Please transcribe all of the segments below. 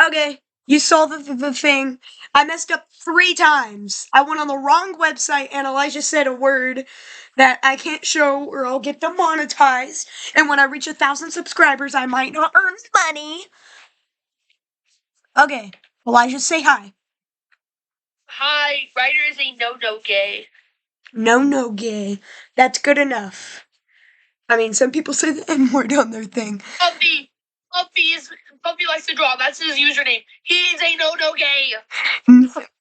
Okay, you saw the thing. I messed up 3 times. I went on the wrong website and Elijah said a word that I can't show or I'll get demonetized. And when I reach 1,000 subscribers, I might not earn money. Okay, Elijah, say hi. Hi, Ryder is a no gay. No gay. That's good enough. I mean, some people say the N-word on their thing. Puppy likes to draw. That's his username. He's a no gay.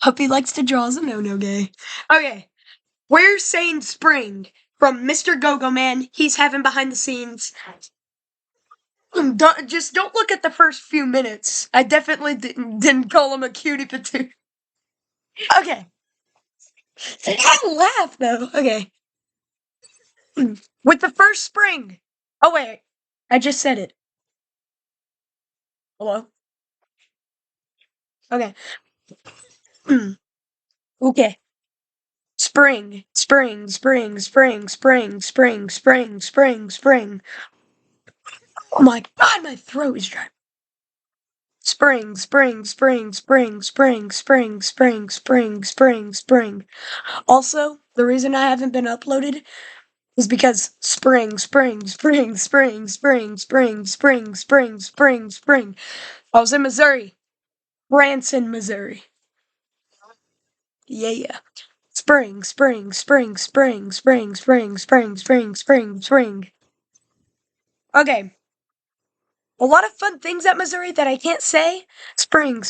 Puppy likes to draw as a no gay. Okay, we're saying spring from Mr. Go-Go Man. He's having behind the scenes. Don't look at the first few minutes. I definitely didn't call him a cutie patootie. Okay. I laugh though. Okay. With the first spring. Oh wait, I just said it. Hello. Okay. Okay. Spring. Oh my god, my throat is dry. Spring. Also, the reason I haven't been uploaded is because spring. I was in Missouri. Branson, Missouri. Yeah. Spring. Okay. A lot of fun things at Missouri that I can't say. Spring.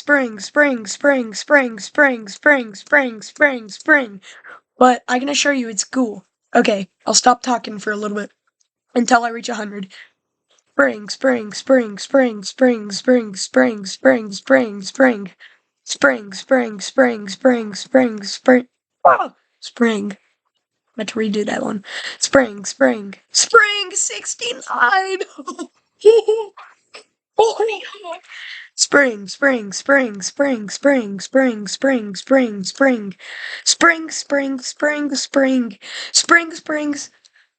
But I can assure you it's cool. Okay, I'll stop talking for a little bit until I reach 100. Spring. Oh, spring. I meant to redo that one. Spring 69.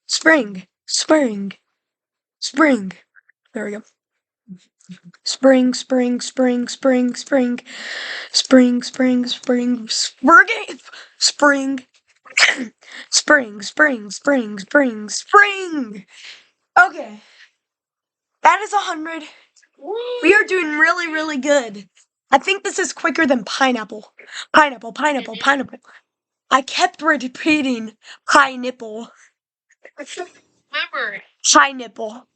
Spring. Spring. There we go. Spring. Okay. That is 100. We are doing really good. I think this is quicker than pineapple. Pineapple. I kept repeating pineapple. Remember. High nipple.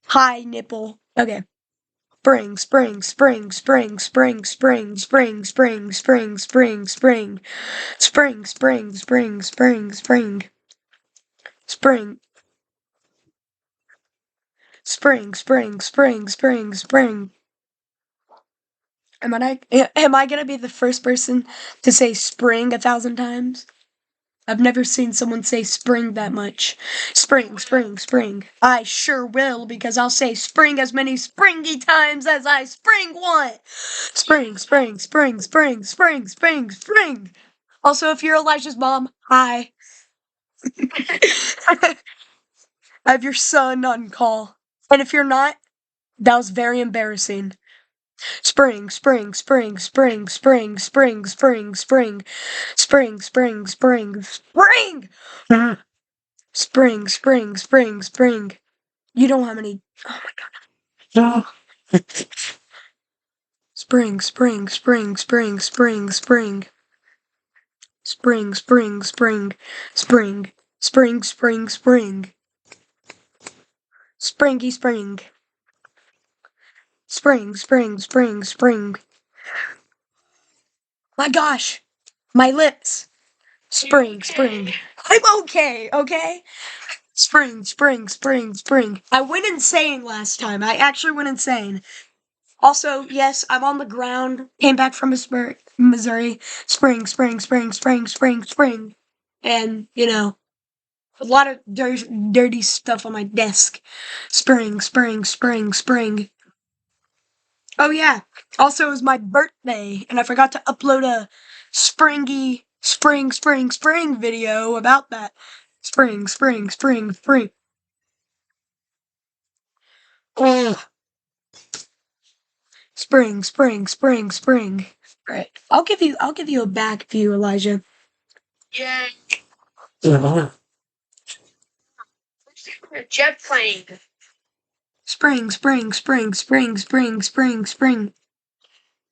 High nipple. Okay. Spring. Spring. Am I gonna be the first person to say spring 1,000 times? I've never seen someone say spring that much. Spring. I sure will, because I'll say spring as many springy times as I spring want. Spring. Also, if you're Elijah's mom, hi. I have your son on call. And if you're not, that was very embarrassing. Spring. Spring. You don't have any. Oh my god. Spring. Spring. Springy spring. Spring. My gosh. My lips. Spring. I'm okay? Spring. I went insane last time. I actually went insane. Also, yes, I'm on the ground. Came back from Missouri. Spring. And, a lot of dirty stuff on my desk. Spring. Oh yeah. Also, it was my birthday, and I forgot to upload a springy spring video about that. Spring. Ugh. Spring, spring, spring, spring. Right. I'll give you a back view, Elijah. Yeah. Jet plane. Spring, spring, spring, spring, spring, spring, spring.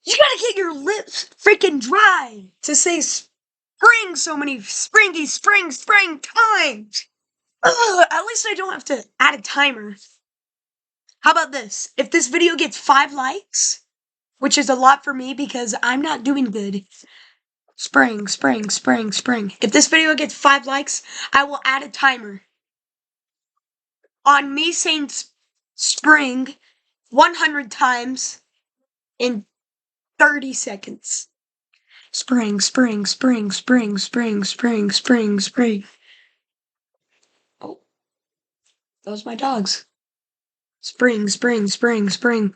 You gotta get your lips freaking dry to say spring so many spring times. Ugh, at least I don't have to add a timer. How about this? If this video gets 5 likes, which is a lot for me because I'm not doing good. Spring, spring, spring, spring. If this video gets 5 likes, I will add a timer on me saying spring 100 times in 30 seconds. Spring, spring, spring, spring, spring, spring, spring, spring. Oh, those are my dogs. Spring, spring, spring, spring.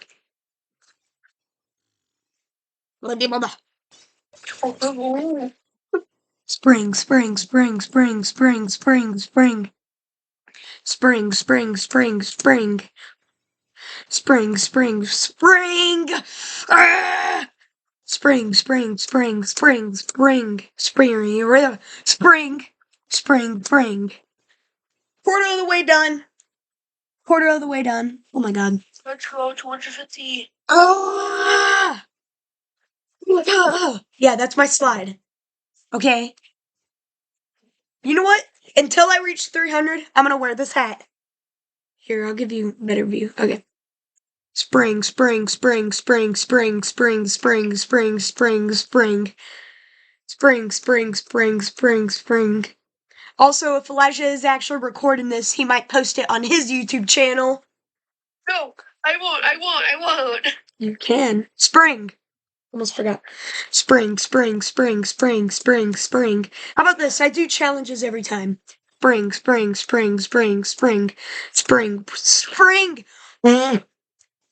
Spring, spring, spring, spring, spring, spring, spring. Spring, spring, spring, spring. Spring, spring, spring. Ah! Spring, spring, spring, spring, spring, spring, spring, spring, spring. Quarter of the way done. Quarter of the way done. Oh my god. Let's go 250. Oh my god. Yeah, that's my slide. Okay. You know what? Until I reach 300, I'm gonna wear this hat. Here, I'll give you a better view. Okay. Spring, spring, spring, spring, spring, spring, spring, spring, spring, spring. Spring, spring, spring, spring, spring. Also, if Elijah is actually recording this, he might post it on his YouTube channel. No, I won't. You can. Spring. Almost forgot. Spring, spring, spring, spring, spring, spring. How about this? I do challenges every time. Spring, spring, spring, spring, spring, spring, spring.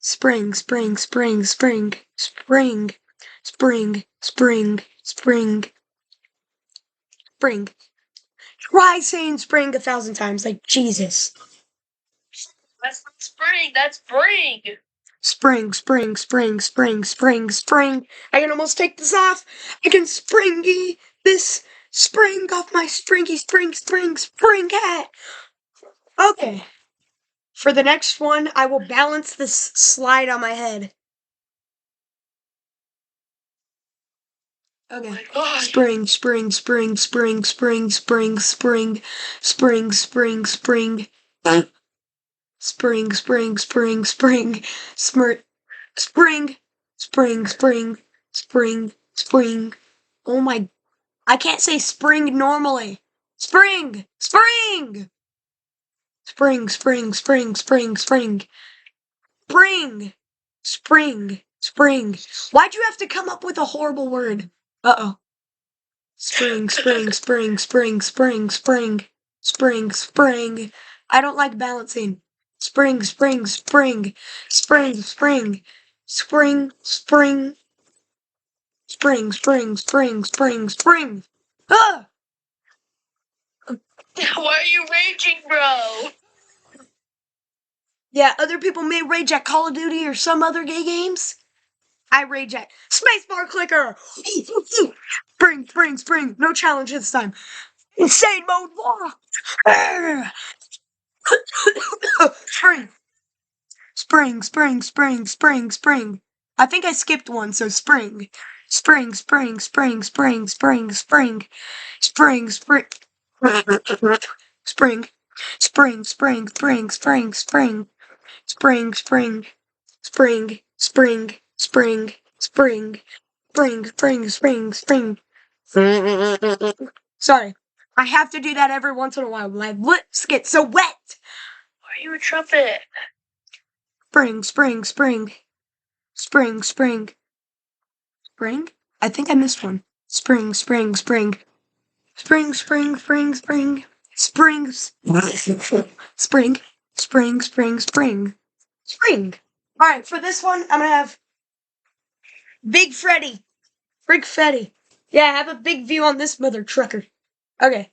Spring, spring, spring, spring, spring, spring, spring, spring, spring. Try saying spring 1,000 times, like Jesus. That's not spring, that's spring. Spring, spring, spring, spring, spring, spring. I can almost take this off. I can springy this spring off my spring hat. Okay. For the next one, I will balance this slide on my head. Okay. Oh my god. Spring, spring, spring, spring, spring, spring, spring, spring, spring, spring. Spring, spring, spring, spring, spring, spring, spring, spring, spring, spring. Oh my, I can't say spring normally. Spring, spring, spring, spring, spring, spring, spring, spring, spring, spring. Why'd you have to come up with a horrible word? Uh-oh. Spring, spring, spring, spring, spring, spring, spring, spring. I don't like balancing. Spring, spring, spring, spring, spring, spring, spring, spring, spring, spring, spring, spring. Ah! Why are you raging, bro? Yeah, other people may rage at Call of Duty or some other gay games. I rage at Spacebar Clicker! Spring, spring, spring. No challenge this time. Insane mode locked! Spring. Spring, spring, spring, spring, spring. I think I skipped one, so spring. Spring, spring, spring, spring, spring, spring. Spring, spring. Spring. Spring, spring, spring, spring, spring. Spring, spring. Spring, spring, spring, spring. Spring, spring, spring, spring. Sorry. I have to do that every once in a while. My lips get so wet. Why are you a trumpet? Spring, spring, spring. Spring, spring. Spring? I think I missed one. Spring, spring, spring. Spring, spring, spring, spring. Spring. Spring. Spring, spring, spring. Spring. Alright, for this one, I'm gonna have Big Freddy. Big Freddy. Yeah, I have a big view on this mother trucker. Okay.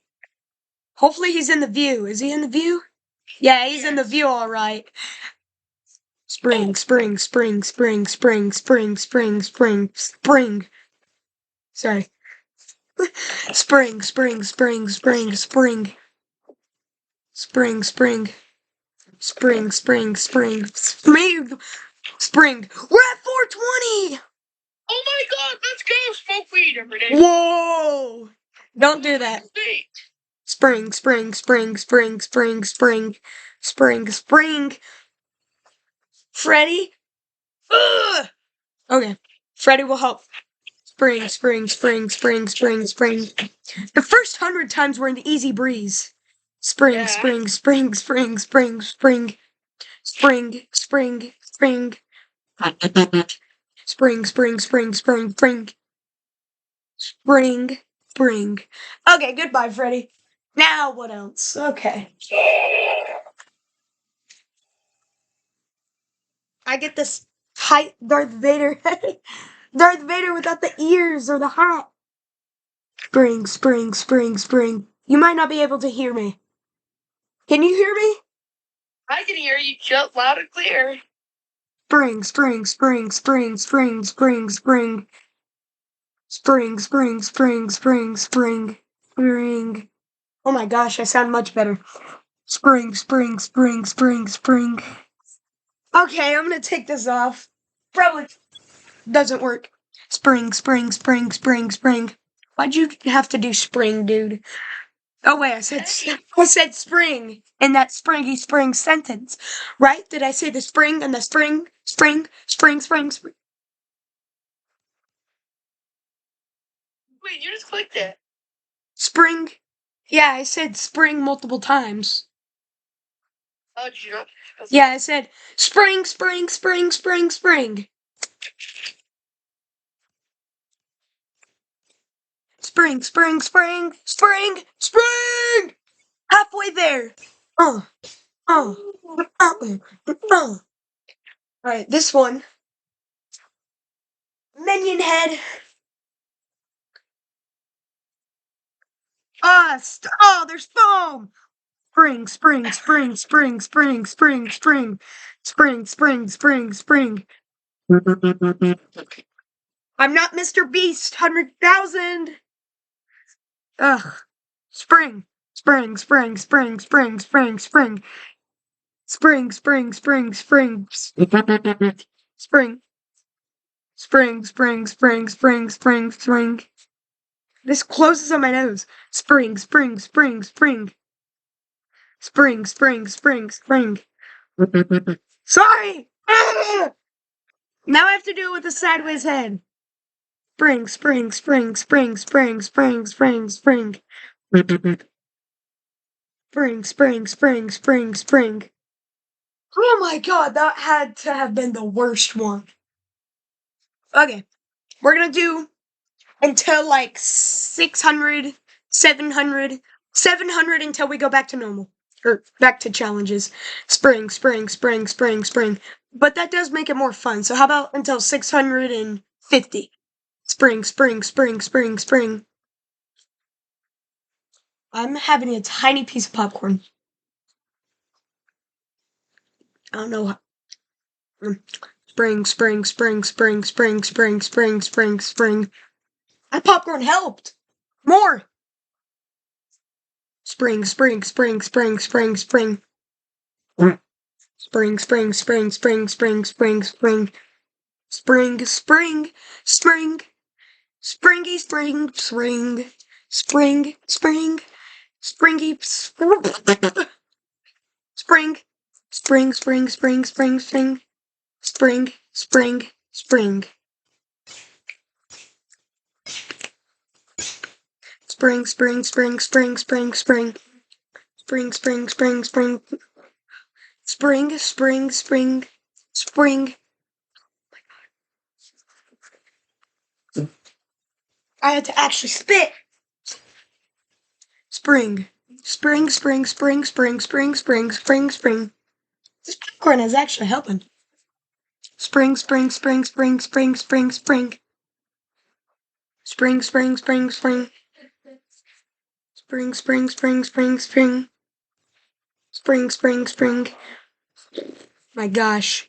Hopefully he's in the view. Is he in the view? Yeah, he's in the view, alright. Spring, spring, spring, spring, spring, spring, spring, spring, spring. Sorry. Spring, spring, spring, spring, spring. Spring, spring. Spring, spring, spring, spring, spring. We're at 420! Oh my god, let's go smoke weed every day. Whoa! Don't do that. Wait. Spring, spring, spring, spring, spring, spring, spring, spring. Freddy? Ugh! Okay. Freddy will help. Spring, spring, spring, spring, spring, spring. The first 100 times were an easy breeze. Spring, Yeah. spring, spring, spring, spring, spring. Spring, spring, spring. Spring, spring, spring, spring, spring. Spring, spring. Okay, goodbye, Freddy. Now what else? Okay. I get this height Darth Vader. Darth Vader without the ears or the hat. Spring, spring, spring, spring. You might not be able to hear me. Can you hear me? I can hear you just loud and clear. Spring, spring, spring, spring, spring, spring, spring. Spring, spring, spring, spring, spring, spring. Oh my gosh, I sound much better. Spring, spring, spring, spring, spring. Okay, I'm gonna take this off. Probably doesn't work. Spring, spring, spring, spring, spring. Why'd you have to do spring, dude? Oh wait, I said spring in that springy spring sentence, right? Did I say the spring and the spring, spring, spring, spring, spring? Wait, you just clicked it. Spring? Yeah, I said spring multiple times. Oh, did you not? Yeah, I said spring, spring, spring, spring, spring. Spring, spring, spring, spring, spring! Halfway there. Oh, oh, oh. Alright, this one. Minion head. Oh, there's foam! Spring, spring, spring, spring, spring, spring, spring, spring, spring, spring, spring. I'm not Mr. Beast, 100,000! Ugh. Spring, spring, spring, spring, spring, spring, spring. Spring, spring, spring, spring. Spring. Spring, spring, spring, spring, spring, spring. This closes on my nose. Spring, spring, spring, spring. Spring, spring, spring, spring. Sorry! Now I have to do it with a sideways head. Spring, spring, spring, spring, spring, spring, spring, spring. Spring, spring, spring, spring, spring. Oh my god, that had to have been the worst one. Okay, we're gonna do until like 600, 700, 700 until we go back to normal. Or back to challenges. Spring, spring, spring, spring, spring. But that does make it more fun. So how about until 650? Spring, spring, spring, spring, spring. I'm having a tiny piece of popcorn. I don't know how. Spring, spring, spring, spring, spring, spring, spring, spring, spring. That popcorn helped. More. Spring, spring, spring, spring, spring, spring. Spring, spring, spring, spring, spring, spring, spring. Spring, spring, spring. Springy, spring, spring. Spring, spring. Springy. Spring. Spring, spring, spring, spring, spring. Spring, spring, spring. Spring, spring, spring, spring, spring, spring. Spring, spring, spring, spring. Spring, spring, spring, spring. I had to actually spit. Spring. Spring, spring, spring, spring, spring, spring, spring, spring. This popcorn is actually helping. Spring, spring, spring, spring, spring, spring, spring. Spring, spring, spring, spring. Spring, spring, spring, spring, spring. Spring, spring, spring. My gosh.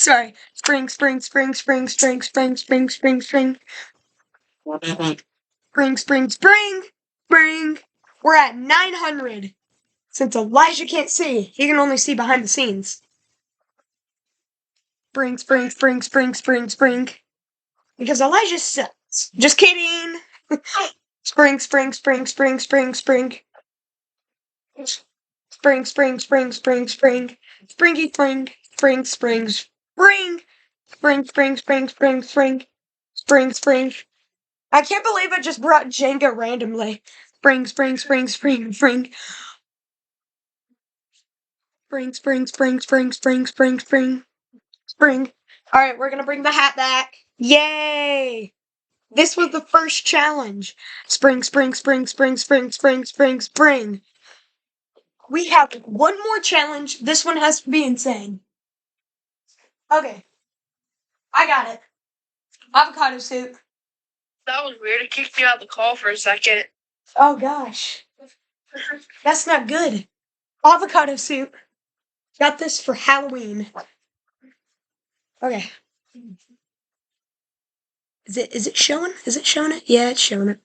Sorry. Spring. Spring. We're at 900. Since Elijah can't see, he can only see behind the scenes. Spring. Because Elijah sucks. Just kidding. Spring. Springy spring. I can't believe I just brought Jenga randomly. Spring. Alright, we're gonna bring the hat back. Yay! This was the first challenge. Spring. We have one more challenge. This one has to be insane. Okay. I got it. Avocado soup. That was weird. It kicked me out of the call for a second. Oh gosh. That's not good. Avocado soup. Got this for Halloween. Okay. Is it showing? Is it showing it? Yeah, it's showing it.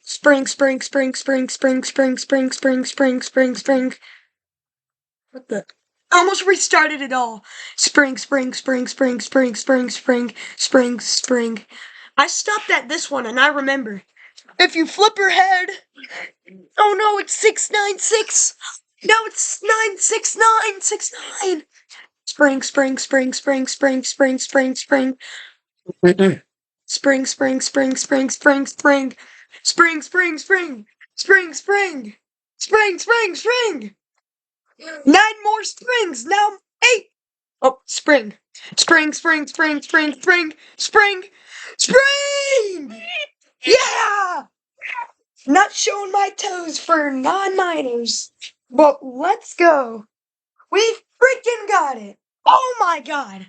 Spring. What the? I almost restarted it all. Spring. I stopped at this one and I remember. If you flip your head. Oh no, it's 696. No, it's 96969. Spring. Spring. 9 more springs. Now 8. Oh, spring. Spring. Yeah! Not showing my toes for non-minors. But let's go. We freaking got it. Oh my god.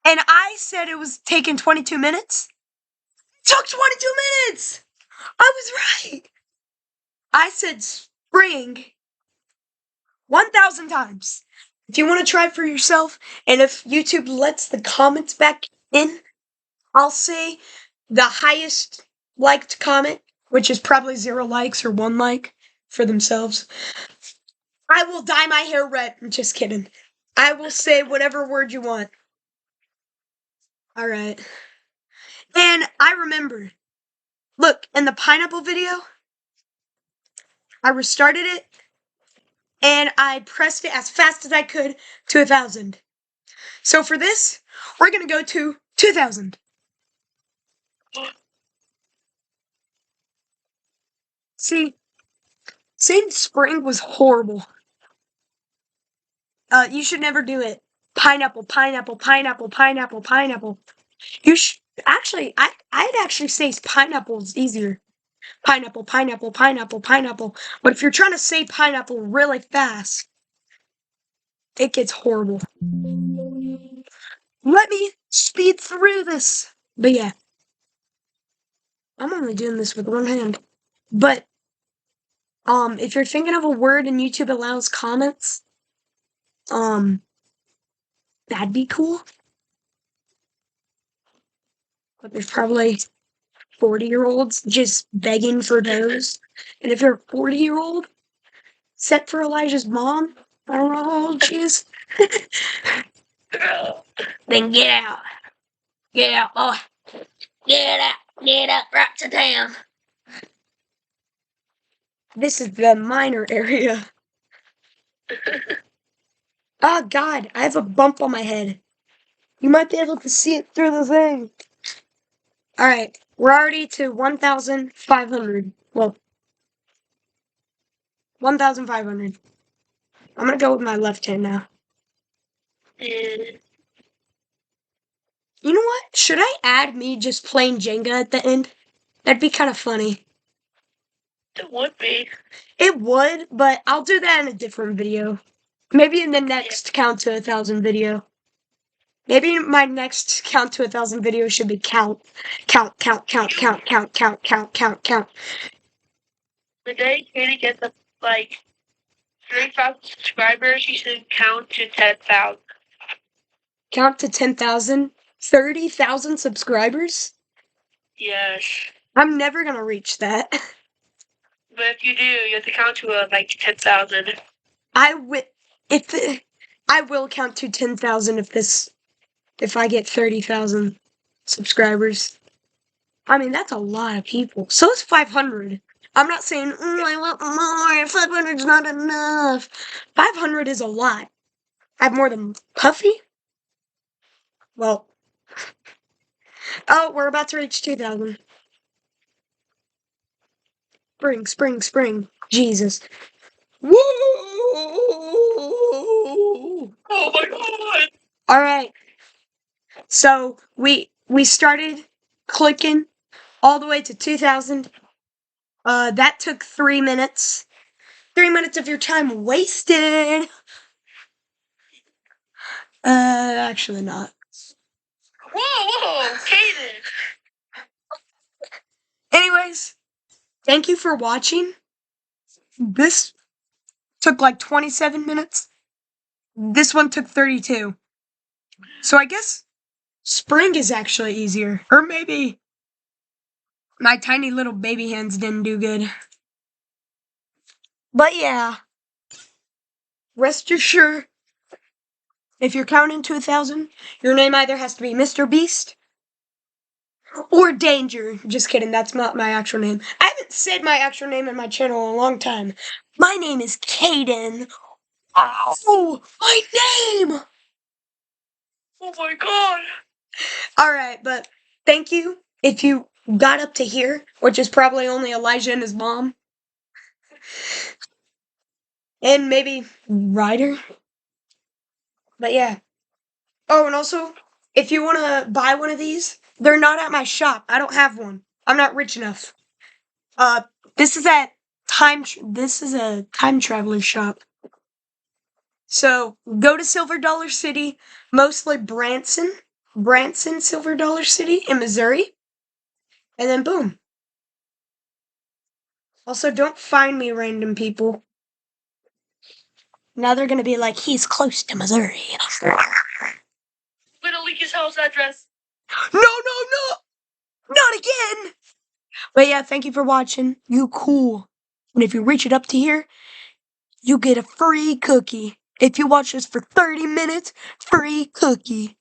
And I said it was taking 22 minutes. It took 22 minutes. I was right. I said spring 1,000 times. If you want to try for yourself, and if YouTube lets the comments back in, I'll say the highest liked comment, which is probably 0 likes or 1 like for themselves. I will dye my hair red. I'm just kidding. I will say whatever word you want. Alright. And I remember, look, in the pineapple video, I restarted it, and I pressed it as fast as I could to 1,000. So for this, we're gonna go to 2,000. See, saying spring was horrible. You should never do it. Pineapple. You should actually. I'd actually say pineapple is easier. Pineapple. But if you're trying to say pineapple really fast, it gets horrible. Let me speed through this. But yeah, I'm only doing this with one hand. But if you're thinking of a word and YouTube allows comments, that'd be cool. But there's probably 40-year-olds just begging for those. And if you're a 40-year-old, except for Elijah's mom, I don't know how old she is, then get out. Get out, boy. Get out. Get up right to town. This is the minor area. Oh, God, I have a bump on my head. You might be able to see it through the thing. Alright, we're already to 1,500. Well, 1,500. I'm gonna go with my left hand now. And You know what? Should I add me just playing Jenga at the end? That'd be kind of funny. it would be. It would, but I'll do that in a different video. Maybe in the next Count to 1,000 video. Maybe my next Count to 1,000 video should be count. The day Katie gets up like 3,000 subscribers, you should count to 10,000. count to 10,000, 30,000 subscribers. Yes. I'm never gonna reach that. But if you do, you have to count to like 10,000. I will count to 10,000 if I get 30,000 subscribers. I mean, that's a lot of people. So it's 500. I'm not saying, I want more. 500's not enough. 500 is a lot. I have more than Puffy? Well. Oh, we're about to reach 2,000. Spring, spring, spring. Jesus. Woo! Oh my god! Alright. So we started clicking all the way to 2,000. That took 3 minutes. 3 minutes of your time wasted. Actually not. Whoa, Kaden! Anyways, thank you for watching. This took like 27 minutes. This one took 32. So I guess spring is actually easier. Or maybe my tiny little baby hands didn't do good. But yeah, rest assured, if you're counting to 1,000, your name either has to be Mr. Beast or Danger. Just kidding, that's not my actual name. I haven't said my actual name in my channel in a long time. My name is Kaden. Oh, my name! Oh my god! Alright, but thank you if you got up to here, which is probably only Elijah and his mom. And maybe Ryder. But yeah. Oh, and also, if you want to buy one of these, they're not at my shop. I don't have one. I'm not rich enough. This is a time traveler shop. So go to Silver Dollar City, mostly Branson, Silver Dollar City in Missouri, and then boom. Also, don't find me, random people. Now they're gonna be like, he's close to Missouri. I'm gonna leak his house address. No, not again. But yeah, thank you for watching. You cool. And if you reach it up to here, you get a free cookie. If you watch this for 30 minutes, free cookie.